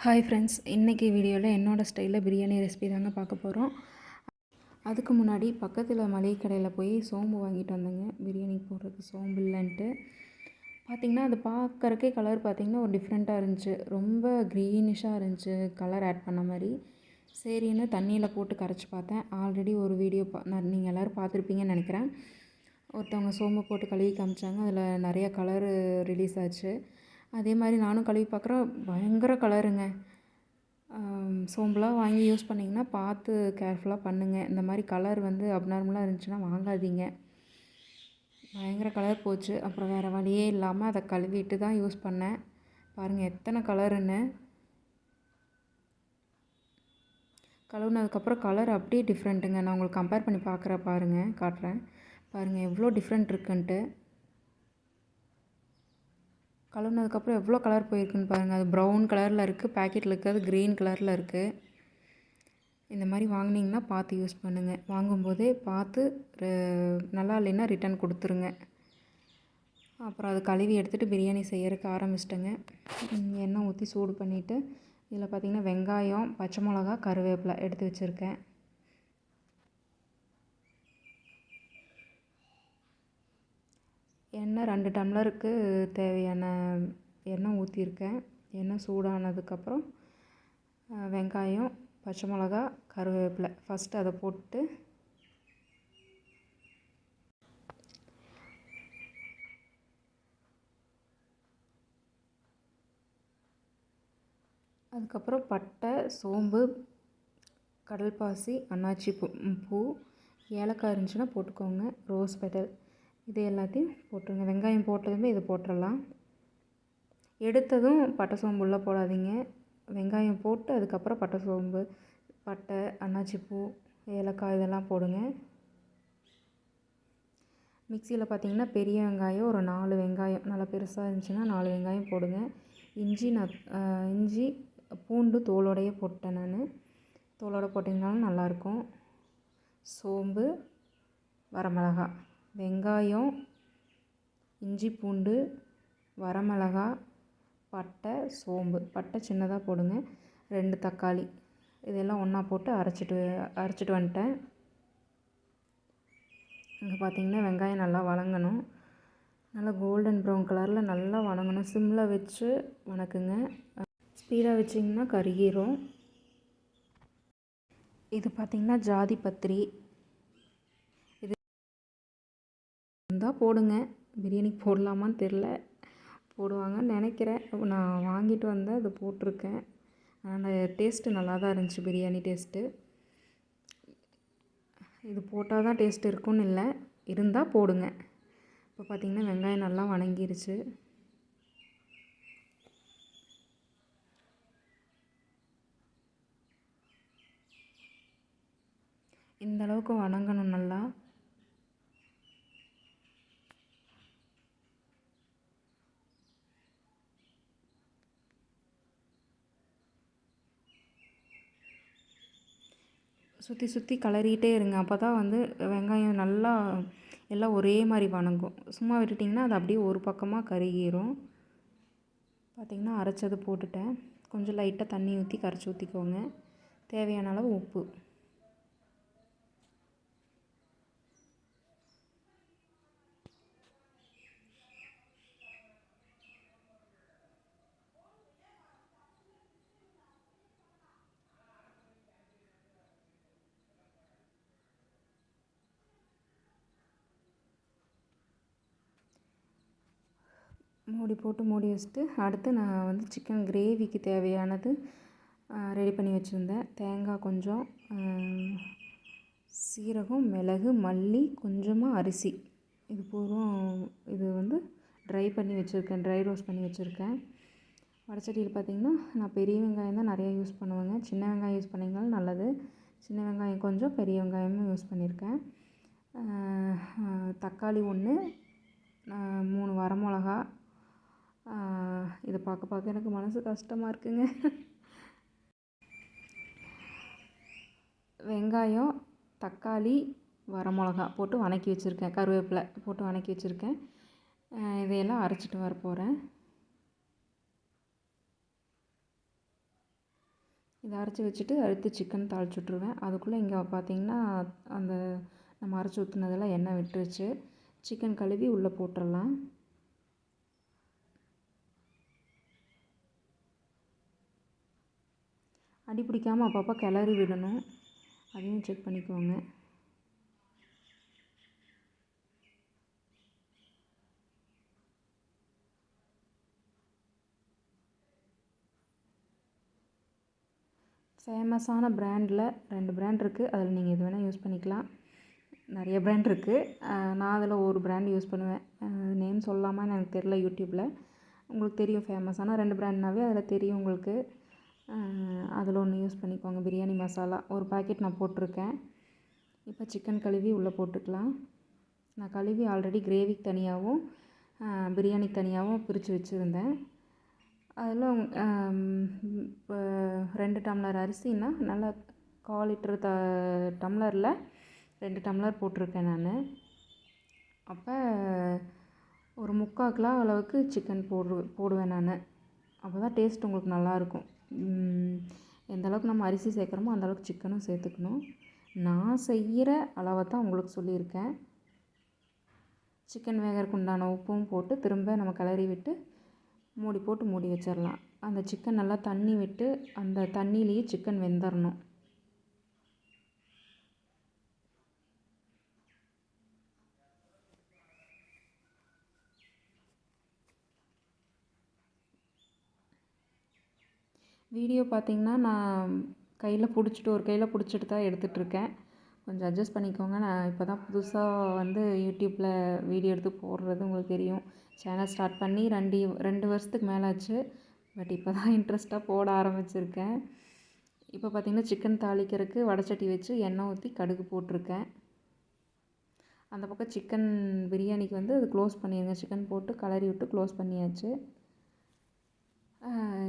Hi friends, இன்றைக்கி வீடியோவில் என்னோடய ஸ்டைலில் பிரியாணி ரெசிபி தாங்க பார்க்க போகிறோம். அதுக்கு முன்னாடி பக்கத்தில் மளிகை கடையில் போய் சோம்பு வாங்கிட்டு வந்தேங்க. பிரியாணி போடுறதுக்கு சோம்பு இல்லைன்ட்டு பார்த்திங்கன்னா அது பார்க்குறக்கே கலர் பார்த்திங்கன்னா ஒரு டிஃப்ரெண்ட்டாக இருந்துச்சு. ரொம்ப க்ரீனிஷாக இருந்துச்சு கலர் ஆட் பண்ண மாதிரி. சரின்னு தண்ணியில் போட்டு கரைச்சி பார்த்தேன். ஆல்ரெடி ஒரு வீடியோ நீங்கள் எல்லோரும் பார்த்துருப்பீங்கன்னு நினைக்கிறேன். ஒருத்தவங்க சோம்பு போட்டு கழுவி காமிச்சாங்க. அதில் நிறைய கலரு ரிலீஸ் ஆச்சு. அதே மாதிரி நானும் கழுவி பார்க்குறேன், பயங்கர கலருங்க. சோம்புலாம் வாங்கி யூஸ் பண்ணிங்கன்னா பார்த்து கேர்ஃபுல்லாக பண்ணுங்கள். இந்த மாதிரி கலர் அப்நார்மலாக இருந்துச்சுன்னா வாங்காதீங்க. பயங்கர கலர் போச்சு. அப்புறம் வேறு வழியே இல்லாமல் அதை கழுவிட்டு தான் யூஸ் பண்ணேன். பாருங்கள் எத்தனை கலருன்னு. கழுவுனதுக்கப்புறம் கலர் அப்படியே டிஃப்ரெண்ட்டுங்க. நான் உங்களுக்கு கம்பேர் பண்ணி காட்டுறேன் பாருங்கள் எவ்வளோ டிஃப்ரெண்ட் இருக்குன்ட்டு. கழுவுனதுக்கப்புறம் எவ்வளோ கலர் போயிருக்குன்னு பாருங்கள். அது ப்ரௌன் கலரில் இருக்குது, பேக்கெட்டில் இருக்கிறது க்ரீன் கலரில் இருக்குது. இந்த மாதிரி வாங்கினீங்கன்னா பார்த்து யூஸ் பண்ணுங்கள். வாங்கும்போதே பார்த்து நல்லா இல்லைன்னா ரிட்டன் கொடுத்துருங்க. அப்புறம் அது கழுவி எடுத்துகிட்டு பிரியாணி செய்யறதுக்கு ஆரம்பிச்சிட்டேங்க. எண்ணெய் ஊற்றி சூடு பண்ணிவிட்டு இதில் பார்த்திங்கன்னா வெங்காயம், பச்சை மிளகா, கருவேப்பிலை எடுத்து வச்சுருக்கேன். எண்ணெய் 2 டம்ளருக்கு தேவையான எண்ணெய் ஊற்றிருக்கேன். எண்ணெய் சூடானதுக்கப்புறம் வெங்காயம், பச்சை மிளகா, கருவேப்பிலை ஃபஸ்ட்டு அதை போட்டு அதுக்கப்புறம் பட்டை, சோம்பு, கடல்பாசி, அன்னாச்சி பூ, ஏலக்காய் இருந்துச்சுன்னா போட்டுக்கோங்க, ரோஸ் பெட்டல் இது எல்லாத்தையும் போட்டுருங்க. வெங்காயம் போட்டதுமே இது போட்டுடலாம். எடுத்ததும் பட்டை சோம்பு உள்ளே போடாதீங்க. வெங்காயம் போட்டு அதுக்கப்புறம் பட்டை சோம்பு, பட்டை, அன்னாச்சிப்பூ, ஏலக்காய் இதெல்லாம் போடுங்க. மிக்சியில் பார்த்திங்கன்னா பெரிய வெங்காயம் ஒரு 4 வெங்காயம் நல்லா பெருசாக இருந்துச்சுன்னா 4 வெங்காயம் போடுங்க. இஞ்சி பூண்டு தோலோடையே போட்டேன் நான். தோலோடு போட்டிங்கனாலும் நல்லாயிருக்கும். சோம்பு, வரமிளகாய், வெங்காயம், இஞ்சி பூண்டு, வரமிளகா, பட்டை, சோம்பு. பட்டை சின்னதாக போடுங்க. 2 தக்காளி இதெல்லாம் ஒன்றா போட்டு அரைச்சிட்டு வந்துட்டேன். இங்கே பார்த்திங்கன்னா வெங்காயம் நல்லா வதங்கணும். நல்லா கோல்டன் ப்ரௌன் கலரில் நல்லா வதங்கணும். சிம்மில் வச்சு வதக்குங்க. ஸ்பீடாக வச்சிங்கன்னா கருகிரும். இது பார்த்திங்கன்னா ஜாதி பத்திரி. இது இருந்தால் போடுங்க. பிரியாணிக்கு போடலாமான்னு தெரில, போடுவாங்கன்னு நினைக்கிறேன். நான் வாங்கிட்டு வந்தேன், அது போட்டிருக்கேன். ஆனால் டேஸ்ட்டு நல்லா தான் இருந்துச்சு, பிரியாணி டேஸ்ட்டு. இது போட்டால் தான் டேஸ்ட் இருக்குன்னு இல்லை, இருந்தால் போடுங்க. இப்போ பார்த்திங்கன்னா வெங்காயம் நல்லா வதங்கிருச்சு. இந்த அளவுக்கு வதங்கணும் நல்லா. சுற்றி கிளறிட்டே இருங்க. அப்போ தான் வெங்காயம் நல்லா எல்லாம் ஒரே மாதிரி வதங்கும். சும்மா விட்டுட்டிங்கன்னா அது அப்படியே ஒரு பக்கமாக கருகிரும். பார்த்திங்கன்னா அரைச்சது போட்டுட்டேன். கொஞ்சம் லைட்டாக தண்ணி ஊற்றி கரைச்சி ஊற்றிக்கோங்க. தேவையான அளவு உப்பு. மூடி வச்சுட்டு அடுத்து நான் சிக்கன் கிரேவிக்கு தேவையானது ரெடி பண்ணி வச்சுருந்தேன். தேங்காய் கொஞ்சம், சீரகம், மிளகு, மல்லி, கொஞ்சமாக அரிசி. இது பூரம் இது ட்ரை பண்ணி வச்சுருக்கேன், ட்ரை ரோஸ்ட் பண்ணி வச்சுருக்கேன். வடச்சட்டியில் பார்த்திங்கன்னா நான் பெரிய வெங்காயம் தான் நிறையா யூஸ் பண்ணுவேங்க. சின்ன வெங்காயம் யூஸ் பண்ணிங்கனாலும் நல்லது. சின்ன வெங்காயம் கொஞ்சம், பெரிய வெங்காயமும் யூஸ் பண்ணியிருக்கேன். தக்காளி 1, 3 வரமிளகா. இதை பார்க்க எனக்கு மனசு கஷ்டமாக இருக்குங்க. வெங்காயம், தக்காளி, வரமிளகா போட்டு வதக்கி வச்சுருக்கேன். கருவேப்பிலை போட்டு வதக்கி வச்சுருக்கேன். இதையெல்லாம் அரைச்சிட்டு வர போகிறேன். இதை அரைச்சி வச்சுட்டு அடுத்து சிக்கன் தாளிச்சு விட்ருவேன். அதுக்குள்ளே இங்கே பார்த்திங்கன்னா அந்த நம்ம அரைச்சி ஊற்றுனதெல்லாம் எண்ணெய் விட்டுருச்சு. சிக்கன் கழுவி உள்ளே போட்டுடலாம். அடி பிடிக்காமல் அப்பப்போ கிளறி விடணும், அதையும் செக் பண்ணிக்கோங்க. ஃபேமஸான பிராண்டில் 2 பிராண்ட் இருக்குது. அதில் நீங்கள் எது வேணால் யூஸ் பண்ணிக்கலாம். நிறைய பிராண்ட் இருக்குது. நான் அதில் ஒரு பிராண்ட் யூஸ் பண்ணுவேன். நேம் சொல்லாமான்னு எனக்கு தெரில. யூடியூப்பில் உங்களுக்கு தெரியும், ஃபேமஸான 2 பிராண்ட்னாவே அதில் தெரியும் உங்களுக்கு. அதில் ஒன்று யூஸ் பண்ணிக்கோங்க. பிரியாணி மசாலா ஒரு பாக்கெட் நான் போட்டிருக்கேன். இப்போ சிக்கன் கழுவி உள்ளே போட்டுக்கலாம். நான் கழுவி ஆல்ரெடி கிரேவிக்கு தனியாகவும் பிரியாணிக்கு தனியாகவும் பிரித்து வச்சுருந்தேன். அதில் இப்போ 2 டம்ளர் அரிசின்னா நல்லா 1/4 லிட்டர் டம்ளரில் 2 டம்ளர் போட்டிருக்கேன் நான். அப்போ ஒரு 3/4 கிலோ அளவுக்கு சிக்கன் போடுவேன் நான். அப்போ தான் டேஸ்ட் உங்களுக்கு நல்லாயிருக்கும். எந்த அளவுக்கு நம்ம அரிசி சேர்க்குறோமோ அந்தளவுக்கு சிக்கனும் சேர்த்துக்கணும். நான் செய்கிற அளவை தான் உங்களுக்கு சொல்லியிருக்கேன். சிக்கன் வேகறதுக்கு உண்டான உப்பும் போட்டு திரும்ப நம்ம கிளறி விட்டு மூடி போட்டு மூடி வச்சிடலாம். அந்த சிக்கன் நல்லா தண்ணி விட்டு அந்த தண்ணியிலேயே சிக்கன் வெந்துடணும். வீடியோ பார்த்திங்கன்னா நான் ஒரு கையில் பிடிச்சிட்டு தான் எடுத்துகிட்ருக்கேன். கொஞ்சம் அட்ஜஸ்ட் பண்ணிக்கோங்க. நான் இப்போ தான் புதுசாக யூடியூப்பில் வீடியோ எடுத்து போடுறது உங்களுக்கு தெரியும். சேனல் ஸ்டார்ட் பண்ணி 2 வருஷத்துக்கு மேலே ஆச்சு. பட் இப்போ தான் இன்ட்ரெஸ்ட்டாக போட ஆரம்பிச்சிருக்கேன். இப்போ பார்த்திங்கன்னா சிக்கன் தாளிக்கிறதுக்கு வடைச்சட்டி வச்சு எண்ணெய் ஊற்றி கடுகு போட்டிருக்கேன். அந்த பக்கம் சிக்கன் பிரியாணிக்கு அது க்ளோஸ் பண்ணிடுங்க. சிக்கன் போட்டு கலரி விட்டு க்ளோஸ் பண்ணியாச்சு.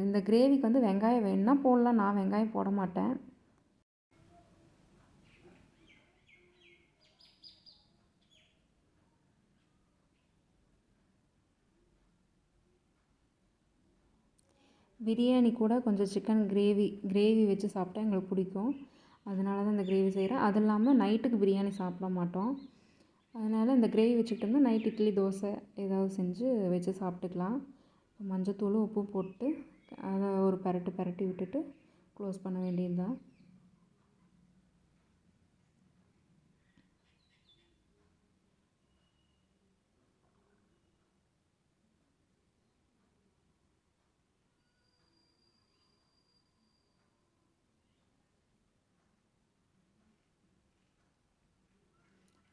இந்த கிரேவிக்கு வெங்காயம் வேணுன்னா போடலாம். நான் வெங்காயம் போட மாட்டேன். பிரியாணி கூட கொஞ்சம் சிக்கன் கிரேவி வச்சு சாப்பிட்டா எங்களுக்கு பிடிக்கும். அதனால தான் இந்த கிரேவி செய்கிறேன். அது இல்லாமல் நைட்டுக்கு பிரியாணி சாப்பிட மாட்டோம். அதனால் இந்த கிரேவி வச்சுக்கிட்டோம்னா நைட் இட்லி தோசை ஏதாவது செஞ்சு வச்சு சாப்பிட்டுக்கலாம். மஞ்சத்தூள் உப்பு போட்டு அதை ஒரு பரட்டி விட்டுட்டு க்ளோஸ் பண்ண வேண்டியது தான்.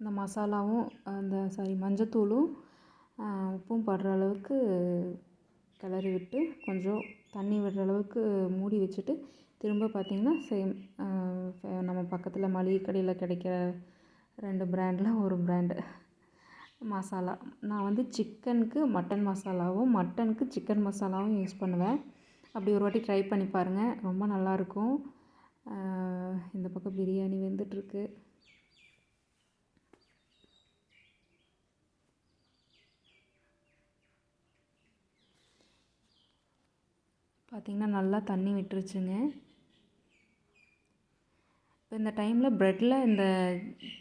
இந்த மசாலாவும் மஞ்சத்தூளும் உப்பும் படுற அளவுக்கு கிளறி விட்டு கொஞ்சம் தண்ணி விடுற அளவுக்கு மூடி வச்சுட்டு திரும்ப பார்த்திங்கன்னா சேம் நம்ம பக்கத்தில் மளிகை கடையில் கிடைக்கிற 2 பிராண்டில் ஒரு பிராண்டு மசாலா. நான் சிக்கனுக்கு மட்டன் மசாலாவும் மட்டனுக்கு சிக்கன் மசாலாவும் யூஸ் பண்ணுவேன். அப்படி ஒரு வாட்டி ட்ரை பண்ணி பாருங்கள், ரொம்ப நல்லாயிருக்கும். இந்த பக்கம் பிரியாணி வெந்துட்டுருக்கு. பார்த்திங்கன்னா நல்லா தண்ணி விட்டுருச்சுங்க. இப்போ இந்த டைமில் ப்ரெட்டில் இந்த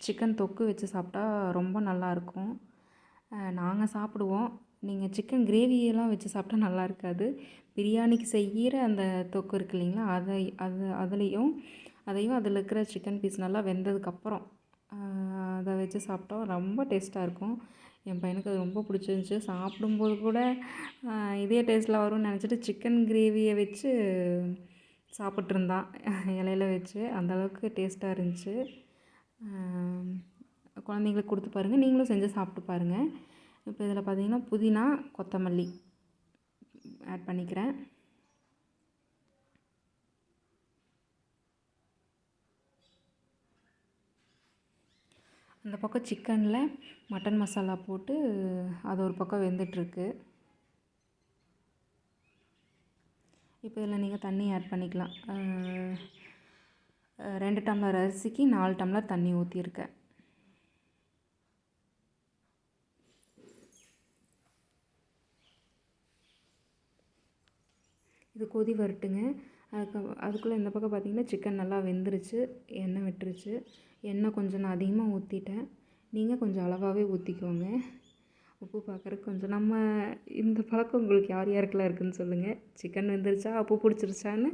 சிக்கன் தொக்கு வச்சு சாப்பிட்டா ரொம்ப நல்லாயிருக்கும். நாங்கள் சாப்பிடுவோம். நீங்கள் சிக்கன் கிரேவியெல்லாம் வச்சு சாப்பிட்டா நல்லா இருக்காது. பிரியாணிக்கு செய்கிற அந்த தொக்கு இருக்கு இல்லைங்களா, அதையும் அதில் இருக்கிற சிக்கன் பீஸ் நல்லா வெந்ததுக்கப்புறம் அதை வச்சு சாப்பிட்டா ரொம்ப டேஸ்ட்டாக இருக்கும். என் பையனுக்கு அது ரொம்ப பிடிச்சிருந்துச்சி. சாப்பிடும்போது கூட இதே டேஸ்ட்டில் வரும்னு நினச்சிட்டு சிக்கன் கிரேவியை வச்சு சாப்பிட்ருந்தான் இலையில வச்சு. அந்தளவுக்கு டேஸ்ட்டாக இருந்துச்சு. குழந்தைங்களுக்கு கொடுத்து பாருங்கள், நீங்களும் செஞ்சு சாப்பிட்டு பாருங்கள். இப்போ இதில் பார்த்திங்கன்னா புதினா கொத்தமல்லி ஆட் பண்ணிக்கிறேன். அந்த பக்கம் சிக்கனில் மட்டன் மசாலா போட்டு அது ஒரு பக்கம் வெந்துட்டுருக்கு. இப்போ இதில் நீங்கள் தண்ணி ஆட் பண்ணிக்கலாம். 2 டம்ளர் அரிசிக்கு 4 டம்ளர் தண்ணி ஊற்றிருக்கேன். இது கொதி வரட்டுங்க. அதுக்குள்ளே இந்த பக்கம் பார்த்திங்கன்னா சிக்கன் நல்லா வெந்துருச்சு, எண்ணெய் விட்டுருச்சு. எண்ணெய் கொஞ்சம் நான் அதிகமாக ஊற்றிட்டேன், நீங்கள் கொஞ்சம் அளவாகவே ஊற்றிக்கோங்க. உப்பு பார்க்குறக்கு கொஞ்சம் நம்ம இந்த பழக்கம் உங்களுக்கு யார் யாருக்கெல்லாம் இருக்குதுன்னு சொல்லுங்கள். சிக்கன் வெந்துருச்சா உப்பு பிடிச்சிருச்சான்னு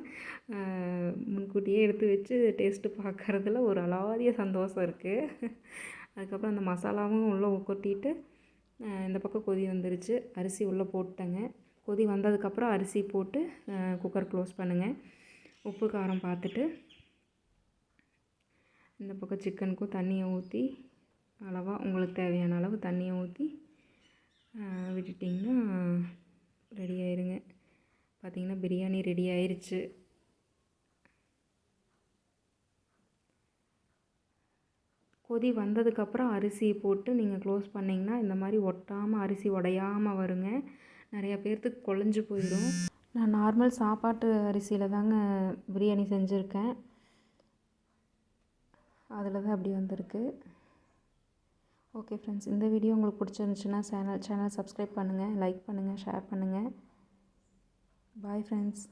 முன்கூட்டியே எடுத்து வச்சு டேஸ்ட்டு பார்க்குறதுல ஒரு அலாதிய சந்தோஷம் இருக்குது. அதுக்கப்புறம் அந்த மசாலாவும் உள்ளே கொட்டிட்டு இந்த பக்கம் கொதி வந்துருச்சு. அரிசி உள்ளே போட்டேங்க. கொதி வந்ததுக்கப்புறம் அரிசி போட்டு குக்கர் க்ளோஸ் பண்ணுங்கள். உப்பு காரம் பார்த்துட்டு இந்த பக்கம் சிக்கனுக்கும் தண்ணியை ஊற்றி அளவாக உங்களுக்கு தேவையான அளவு தண்ணியை ஊற்றி விட்டுட்டிங்கன்னா ரெடி ஆயிருங்க. பார்த்திங்கன்னா பிரியாணி ரெடி ஆயிருச்சு. கொதி வந்ததுக்கப்புறம் அரிசி போட்டு நீங்கள் க்ளோஸ் பண்ணிங்கன்னா இந்த மாதிரி ஒட்டாமல் அரிசி உடையாமல் வருங்க. நிறையா பேர்த்துக்கு குழஞ்சி போயிடும். நான் நார்மல் சாப்பாட்டு அரிசியில் தாங்க பிரியாணி செஞ்சுருக்கேன், அதில் தான் அப்படி வந்திருக்கு. ஓகே ஃப்ரெண்ட்ஸ், இந்த வீடியோ உங்களுக்கு பிடிச்சிருந்துச்சுன்னா சேனல் சப்ஸ்கிரைப் பண்ணுங்கள், லைக் பண்ணுங்கள், ஷேர் பண்ணுங்கள். Bye friends.